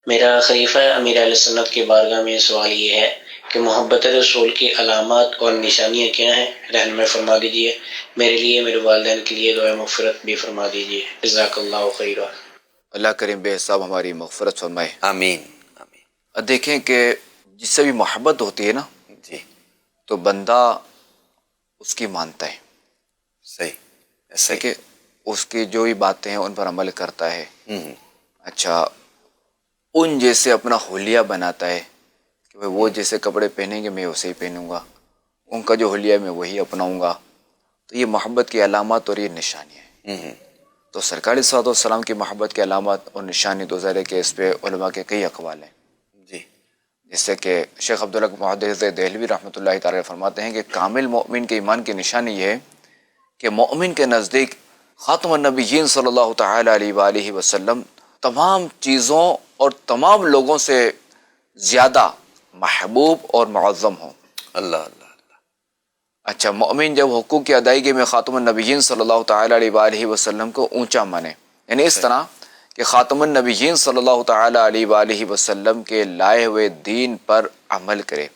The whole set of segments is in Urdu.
میرا خلیفہ امیر اہل سنت کی بارگاہ میں سوال یہ ہے کہ محبت رسول کی علامات اور نشانیاں کیا ہیں، رہنمائی فرما دیجیے۔ میرے لیے، میرے والدین کے لیے دعائے مغفرت بھی فرما دیجیے، جزاک اللہ خیرہ۔ اللہ کریم بے حساب ہماری مغفرت فرمائے، آمین آمین۔ دیکھیں کہ جس سے بھی محبت ہوتی ہے نا جی تو بندہ اس کی مانتا ہے، صحیح صحیح۔ کہ اس کی جو بھی باتیں ہیں ان پر عمل کرتا ہے۔ اچھا، ان جیسے اپنا حلیہ بناتا ہے کہ وہ جیسے کپڑے پہنیں گے میں ویسے ہی پہنوں گا، ان کا جو حلیہ ہے میں وہی اپناؤں گا۔ تو یہ محبت کی علامات اور یہ نشانیاں ہیں۔ تو سرکار صلی اللہ علیہ وسلم کی محبت کی علامات اور نشانی تو ظاہر ہے کہ اس پہ علماء کے کئی اقوال ہیں، جی جس سے کہ شیخ عبداللہ محدث دہلوی رحمۃ اللہ تعالی فرماتے ہیں کہ کامل مومن کے ایمان کی نشانی یہ ہے کہ مومن کے نزدیک خاتم النبیین صلی اللہ تعالی علیہ وآلہ وسلم تمام چیزوں اور تمام لوگوں سے زیادہ محبوب اور معظم ہوں۔ اللہ اللہ۔ اچھا، مومن جب حقوق کی ادائیگی میں خاتم النبیین صلی اللہ تعالی علیہ وآلہ وسلم کو اونچا مانے، یعنی اس طرح کہ خاتم النبیین صلی اللہ تعالی علیہ وآلہ وسلم کے لائے ہوئے دین پر عمل کرے،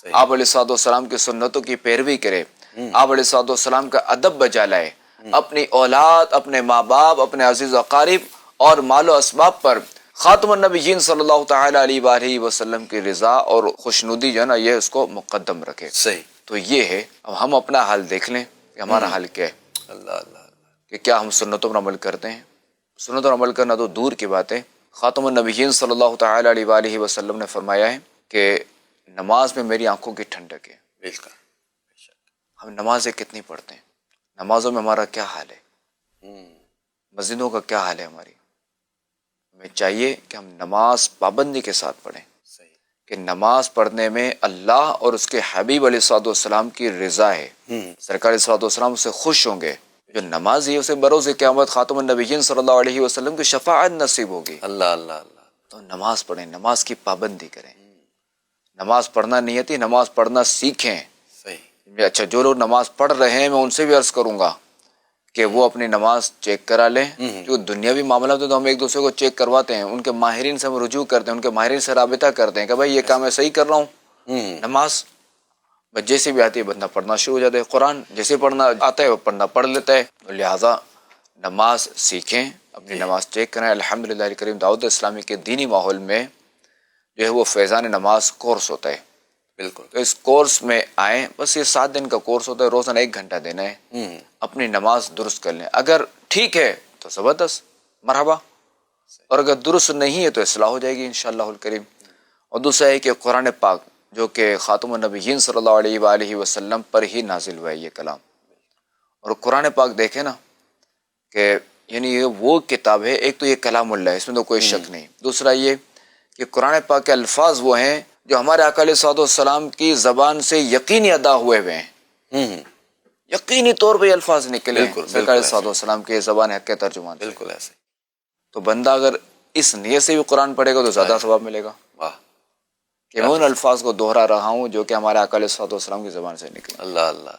آپ علیہ الصلوۃ والسلام کی سنتوں کی پیروی کرے، آپ علیہ الصلوۃ والسلام کا ادب بجا لائے، اپنی اولاد، اپنے ماں باپ، اپنے عزیز و اقارب اور مال و اسباب پر خاتم النبیین صلی اللہ تعالی علیہ وآلہ وسلم کی رضا اور خوشنودی جو ہے نا یہ اس کو مقدم رکھے۔ صحیح۔ تو یہ ہے، اب ہم اپنا حال دیکھ لیں کہ ہمارا حال کیا ہے، اللہ اللہ اللہ۔ کہ کیا ہم سنتوں پر عمل کرتے ہیں؟ سنتوں پر عمل کرنا تو دور کی بات ہے، خاتم النبیین صلی اللہ تعالی علیہ وآلہ وسلم نے فرمایا ہے کہ نماز میں میری آنکھوں کی ٹھنڈک ہے۔ بالکل۔ ہم نمازیں کتنی پڑھتے ہیں؟ نمازوں میں ہمارا کیا حال ہے؟ مسجدوں کا کیا حال ہے ہماری؟ ہمیں چاہیے کہ ہم نماز پابندی کے ساتھ پڑھیں، کہ نماز پڑھنے میں اللہ اور اس کے حبیب علیہ الصلوۃ والسلام کی رضا ہے، سرکار علیہ الصلوۃ والسلام اس سے خوش ہوں گے۔ جو نمازی ہے اسے بروز قیامت خاتم النبیین صلی اللہ علیہ وسلم کی شفاعت نصیب ہوگی۔ اللہ اللہ اللہ۔ تو نماز پڑھیں، نماز کی پابندی کریں، نماز پڑھنا نہیں آتی، نماز پڑھنا سیکھیں۔ صحیح۔ اچھا، جو لوگ نماز پڑھ رہے ہیں میں ان سے بھی عرض کروں گا کہ وہ اپنی نماز چیک کرا لیں۔ جو دنیاوی معاملات ہیں تو ہم ایک دوسرے کو چیک کرواتے ہیں، ان کے ماہرین سے ہم رجوع کرتے ہیں، ان کے ماہرین سے رابطہ کرتے ہیں کہ بھائی یہ کام میں صحیح کر رہا ہوں۔ نماز بس جیسے بھی آتی ہے بندہ پڑھنا شروع ہو جاتا ہے، قرآن جیسے پڑھنا آتا ہے وہ پڑھنا پڑھ لیتا ہے، لہٰذا نماز سیکھیں، اپنی نماز چیک کریں۔ الحمدللہ کریم دعوت اسلامی کے دینی ماحول میں جو ہے وہ فیضان نماز کورس ہوتا ہے، بالکل۔ تو اس کورس میں آئیں، بس یہ 7 دن کا کورس ہوتا ہے، روزانہ 1 گھنٹہ دینا ہے، اپنی نماز درست کر لیں۔ اگر ٹھیک ہے تو زبردست، مرحبا، اور اگر درست نہیں ہے تو اصلاح ہو جائے گی انشاءاللہ الکریم۔ اور دوسرا ہے کہ قرآن پاک جو کہ خاتم النبیین صلی اللہ علیہ وآلہ وسلم پر ہی نازل ہوا ہے یہ کلام، اور قرآن پاک دیکھیں نا کہ یعنی یہ وہ کتاب ہے، ایک تو یہ کلام اللہ ہے، اس میں تو کوئی شک نہیں، دوسرا یہ کہ قرآن پاک کے الفاظ وہ ہیں جو ہمارے آقا علیہ الصلوۃ والسلام کی زبان سے یقینی ادا ہوئے ہوئے ہیں، یقینی طور پہ یہ الفاظ نکلے ہیں سرکار علیہ الصلوۃ والسلام کے زبان حق کے ترجمان سے۔ بالکل ایسے۔ تو بندہ اگر اس نیت سے بھی قرآن پڑھے گا تو زیادہ ثواب ملے گا واہ۔ کہ میں ان الفاظ کو دوہرا رہا ہوں جو کہ ہمارے آقا علیہ الصلوۃ والسلام کی زبان سے نکلے۔ اللہ اللہ۔